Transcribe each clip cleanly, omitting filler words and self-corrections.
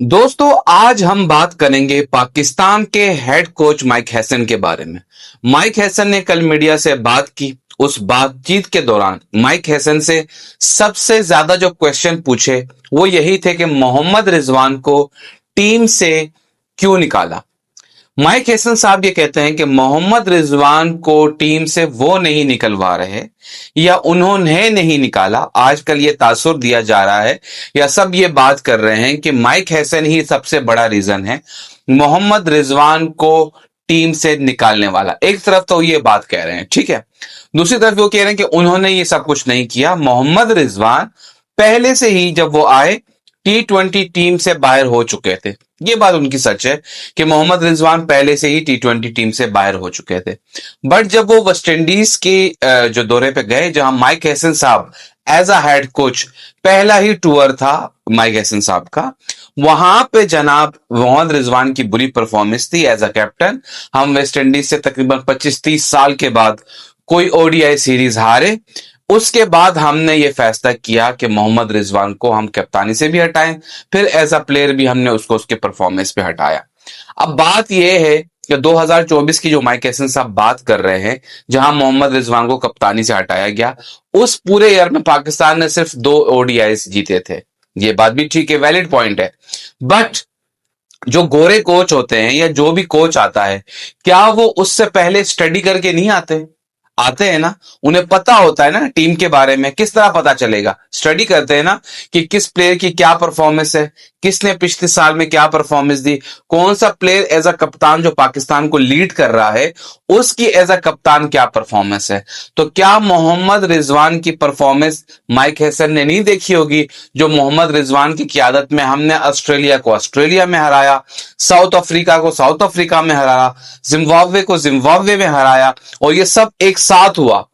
दोस्तों, आज हम बात करेंगे पाकिस्तान के हेड कोच माइक हैसन के बारे में। माइक हैसन ने कल मीडिया से बात की। उस बातचीत के दौरान माइक हैसन से सबसे ज्यादा जो क्वेश्चन पूछे वो यही थे कि मोहम्मद रिजवान को टीम से क्यों निकाला। माइक हैसन साहब ये कहते हैं कि मोहम्मद रिजवान को टीम से वो नहीं निकलवा रहे या उन्होंने नहीं निकाला। आजकल ये तासुर दिया जा रहा है या सब ये बात कर रहे हैं कि माइक हैसन ही सबसे बड़ा रीजन है मोहम्मद रिजवान को टीम से निकालने वाला। एक तरफ तो ये बात कह रहे हैं, ठीक है, दूसरी तरफ वो कह रहे हैं कि उन्होंने ये सब कुछ नहीं किया। मोहम्मद रिजवान पहले से ही जब वो आए T20 टीम से बाहर हो चुके थे। ये बात उनकी सच है कि मोहम्मद रिजवान पहले से ही T20 टीम से बाहर हो चुके थे। बट जब वो वेस्ट इंडीज के जो दौरे पे गए, जहां माइक हैसन साहब एज अ हेड कोच, पहला ही टूर था माइक हैसन साहब का, वहां पे जनाब मोहम्मद रिजवान की बुरी परफॉर्मेंस थी एज अ कैप्टन। हम वेस्ट इंडीज से तकरीबन 25-30 साल के बाद कोई ओडीआई सीरीज हारे। उसके बाद हमने ये फैसला किया कि मोहम्मद रिजवान को हम कप्तानी से भी हटाएं, फिर एज अ प्लेयर भी हमने उसको उसके परफॉर्मेंस पे हटाया। अब बात यह है कि 2024 की जो माइक हैसन साहब बात कर रहे हैं, जहां मोहम्मद रिजवान को कप्तानी से हटाया गया, उस पूरे ईयर में पाकिस्तान ने सिर्फ 2 ओडीआईस जीते थे। ये बात भी ठीक है, वैलिड पॉइंट है। बट जो गोरे कोच होते हैं या जो भी कोच आता है, क्या वो उससे पहले स्टडी करके नहीं आते? आते हैं ना। उन्हें पता होता है ना टीम के बारे में। किस तरह पता चलेगा? स्टडी करते हैं ना कि किस प्लेयर की क्या परफॉर्मेंस है, किसने पिछले साल में क्या परफॉर्मेंस दी, कौन सा प्लेयर एज अ कप्तान जो पाकिस्तान को लीड कर रहा है उसकी एज अ कप्तान क्या परफॉर्मेंस है। तो क्या मोहम्मद रिजवान की परफॉर्मेंस माइक हैसन ने नहीं देखी होगी? जो मोहम्मद रिजवान की क़यादत में हमने ऑस्ट्रेलिया को ऑस्ट्रेलिया में हराया, साउथ अफ्रीका को साउथ अफ्रीका में हराया, जिम्बाब्वे को जिम्बाब्वे में हराया, और ये सब एक साथ हुआ।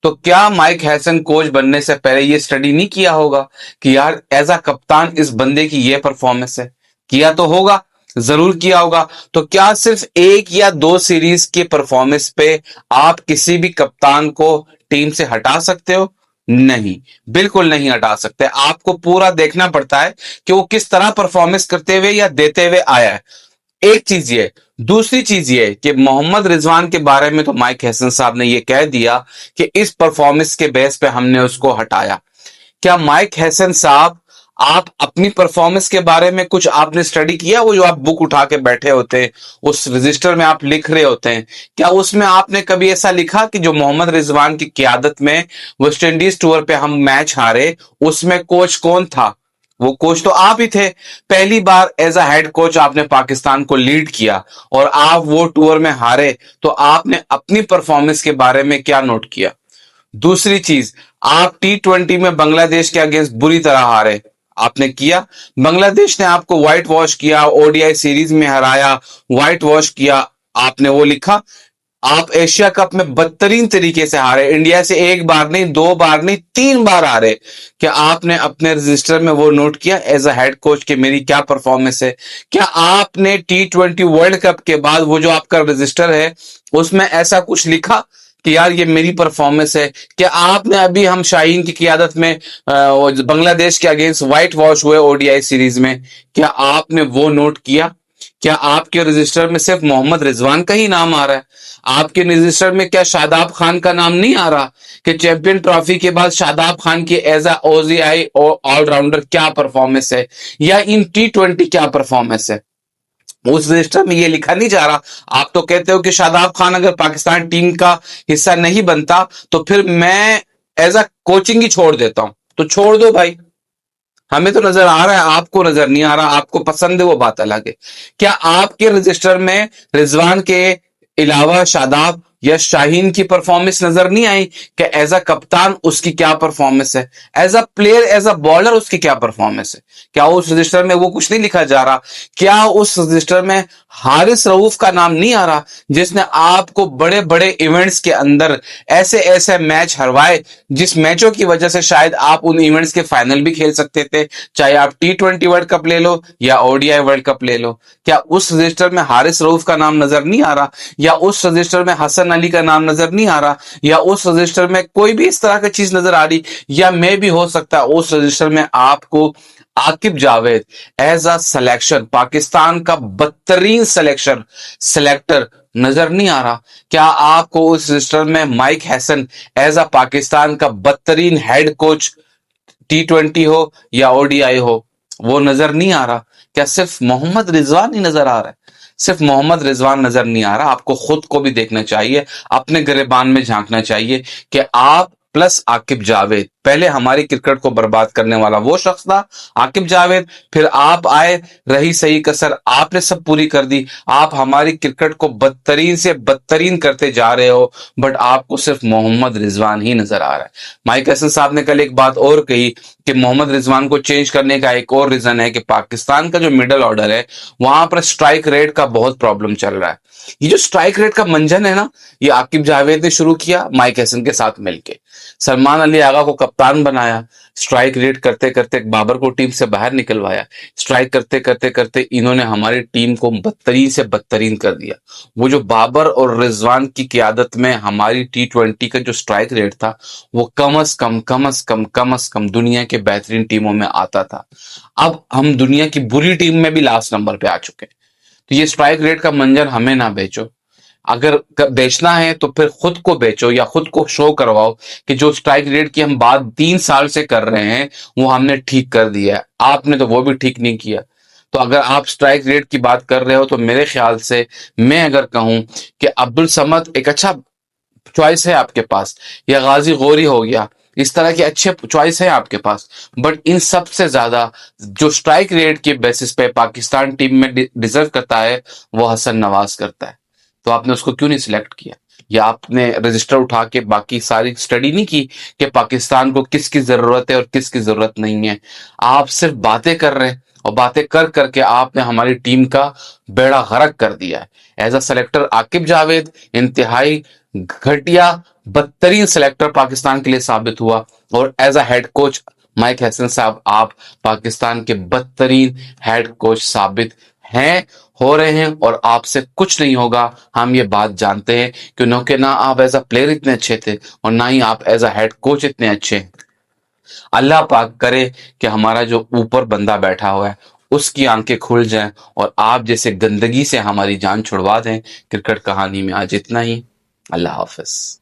तो क्या माइक हैसन कोच बनने से पहले ये स्टडी नहीं किया होगा कि यार एज अ कप्तान इस बंदे की ये परफॉर्मेंस है? किया तो होगा, जरूर किया होगा। तो क्या सिर्फ 1 या 2 सीरीज के परफॉर्मेंस पे आप किसी भी कप्तान को टीम से हटा सकते हो? नहीं, बिल्कुल नहीं हटा सकते। आपको पूरा देखना पड़ता है कि वो किस तरह परफॉर्मेंस करते हुए या देते हुए आया है। एक चीज ये, दूसरी चीज ये कि मोहम्मद रिजवान के बारे में तो माइक हैसन साहब ने ये कह दिया कि इस परफॉर्मेंस के बेस पे हमने उसको हटाया। क्या माइक हैसन साहब, आप अपनी परफॉर्मेंस के बारे में कुछ आपने स्टडी किया? वो जो आप बुक उठा के बैठे होते हैं, उस रजिस्टर में आप लिख रहे होते हैं, क्या उसमें आपने कभी ऐसा लिखा कि जो मोहम्मद रिजवान की क्यादत में वेस्ट इंडीज टूर पे हम मैच हारे, उसमें कोच कौन था? वो कोच तो आप ही थे। पहली बार एज अ हेड कोच आपने पाकिस्तान को लीड किया और आप वो टूर में हारे, तो आपने अपनी परफॉर्मेंस के बारे में क्या नोट किया? दूसरी चीज, आप T20 में बांग्लादेश के अगेंस्ट बुरी तरह हारे, आपने किया। बांग्लादेश ने आपको व्हाइट वॉश किया, ओडीआई सीरीज में हराया, व्हाइट वॉश किया, आपने वो लिखा। आप एशिया कप में बदतरीन तरीके से हारे, इंडिया से 1 बार नहीं, 2 बार नहीं, 3 बार हारे। क्या आपने अपने रजिस्टर में वो नोट किया एज अ हेड कोच कि मेरी क्या परफॉर्मेंस है? क्या आपने T20 वर्ल्ड कप के बाद वो जो आपका रजिस्टर है उसमें ऐसा कुछ लिखा कि यार ये मेरी परफॉर्मेंस है? क्या आपने अभी हम शाहीन की कियादत में बांग्लादेश के अगेंस्ट व्हाइट वॉश हुए ओडीआई सीरीज में, क्या आपने वो नोट किया? क्या आपके रजिस्टर में सिर्फ मोहम्मद रिजवान का ही नाम आ रहा है? आपके रजिस्टर में क्या शादाब खान का नाम नहीं आ रहा कि चैंपियन ट्रॉफी के बाद शादाब खान की एज अ ओजीआई ऑलराउंडर क्या परफॉर्मेंस है, या इन T20 क्या परफॉर्मेंस है? उस रजिस्टर में ये लिखा नहीं जा रहा। आप तो कहते हो कि शादाब खान अगर पाकिस्तान टीम का हिस्सा नहीं बनता तो फिर मैं एज अ कोचिंग ही छोड़ देता हूं। तो छोड़ दो भाई, हमें तो नजर आ रहा है, आपको नजर नहीं आ रहा। आपको पसंद है वो बात अलग है। क्या आपके रजिस्टर में रिजवान के अलावा शादाब या शाहीन की परफॉर्मेंस नजर नहीं आई कि एज अ कप्तान उसकी क्या परफॉर्मेंस है, as a player as a bowler उसकी क्या परफॉर्मेंस है? क्या उस रजिस्टर में वो कुछ नहीं लिखा जा रहा? क्या उस रजिस्टर में हारिस रऊफ का नाम नहीं आ रहा, जिसने आपको बड़े बड़े इवेंट्स के अंदर ऐसे ऐसे मैच हरवाए जिस मैचों की वजह से शायद आप उन इवेंट्स के फाइनल भी खेल सकते थे, चाहे आप T20 वर्ल्ड कप ले लो या ओडीआई वर्ल्ड कप ले लो? क्या उस रजिस्टर में हारिस रऊफ का नाम नजर नहीं आ रहा? या उस रजिस्टर में हसन अली का नाम नजर नहीं आ रहा, या उस रजिस्टर में कोई भी इस तरह की चीज नजर आ रही, या मे भी हो सकता है उस रजिस्टर में आपको Aqib Javed as a selection, Pakistan का बदतरीन सेलेक्टर नजर नहीं आ रहा? क्या आपको उस रजिस्टर में Mike Hesson as a Pakistan का बदतरीन हेड कोच, T20 हो या ओडीआई हो, वो नजर नहीं आ रहा? क्या सिर्फ मोहम्मद रिजवान ही नजर आ रहा है? सिर्फ मोहम्मद रिजवान नजर नहीं आ रहा, आपको खुद को भी देखना चाहिए, अपने गिरेबान में झांकना चाहिए कि आप प्लस आकिब जावेद, पहले हमारी क्रिकेट को बर्बाद करने वाला वो शख्स था आकिब जावेद, फिर आप आए, रही सही कसर आपने सब पूरी कर दी, आप हमारी क्रिकेट को बदतरीन से बदतरीन करते जा रहे हो, बट आपको सिर्फ मोहम्मद रिजवान ही नजर आ रहा है। माइक हसन साहब ने कल एक बात और कही कि मोहम्मद रिजवान को चेंज करने का एक और रीजन है कि पाकिस्तान का जो मिडल ऑर्डर है वहां पर स्ट्राइक रेट का बहुत प्रॉब्लम चल रहा है। ये जो स्ट्राइक रेट का मंजन है ना, ये आकिब जावेद ने शुरू किया माइक हसन के साथ मिलके, सलमान अली आगा को कप्तान बनाया, स्ट्राइक रेट करते करते बाबर को टीम से बाहर निकलवाया, स्ट्राइक करते करते करते इन्होंने हमारी टीम को बदतरीन से बदतरीन कर दिया। वो जो बाबर और रिजवान की क्यादत में हमारी T20 का जो स्ट्राइक रेट था वो कम अज कम दुनिया के बेहतरीन टीमों में आता था। अब हम दुनिया की बुरी टीम में भी लास्ट नंबर पे आ चुके हैं। तो ये स्ट्राइक रेट का मंजर हमें ना बेचो, अगर बेचना है तो फिर खुद को बेचो या खुद को शो करवाओ कि जो स्ट्राइक रेट की हम बात 3 साल से कर रहे हैं वो हमने ठीक कर दिया है, आपने तो वो भी ठीक नहीं किया। तो अगर आप स्ट्राइक रेट की बात कर रहे हो तो मेरे ख्याल से मैं अगर कहूं कि अब्दुल समद एक अच्छा चॉइस है आपके पास, या गाजी गौरी हो गया, इस तरह के अच्छे चॉइस है आपके पास, बट इन सब से ज्यादा जो स्ट्राइक रेट के बेसिस पे पाकिस्तान टीम में डिजर्व करता है वो हसन नवाज करता है। तो आपने उसको क्यों नहीं सिलेक्ट किया? या आपने रजिस्टर उठा के बाकी सारी स्टडी नहीं की कि पाकिस्तान को किसकी जरूरत है और किसकी जरूरत नहीं है? आप सिर्फ बातें कर रहे हैं, और बातें कर करके आपने हमारी टीम का बेड़ा गर्क कर दिया है। As a selector Aqib Javed इंतहाई घटिया बदतरीन सेलेक्टर पाकिस्तान के लिए साबित हुआ, और as a head coach Mike Hesson साहब आप पाकिस्तान के बदतरीन हेड कोच साबित हैं, हो रहे हैं, और आपसे कुछ नहीं होगा। हम ये बात जानते हैं क्योंकि ना आप एज अ प्लेयर इतने अच्छे थे और ना ही आप एज अ हेड कोच इतने अच्छे हैं। अल्लाह पाक करे कि हमारा जो ऊपर बंदा बैठा हुआ है उसकी आंखें खुल जाएं और आप जैसे गंदगी से हमारी जान छुड़वा दें। क्रिकेट कहानी में आज इतना ही। अल्लाह हाफिज।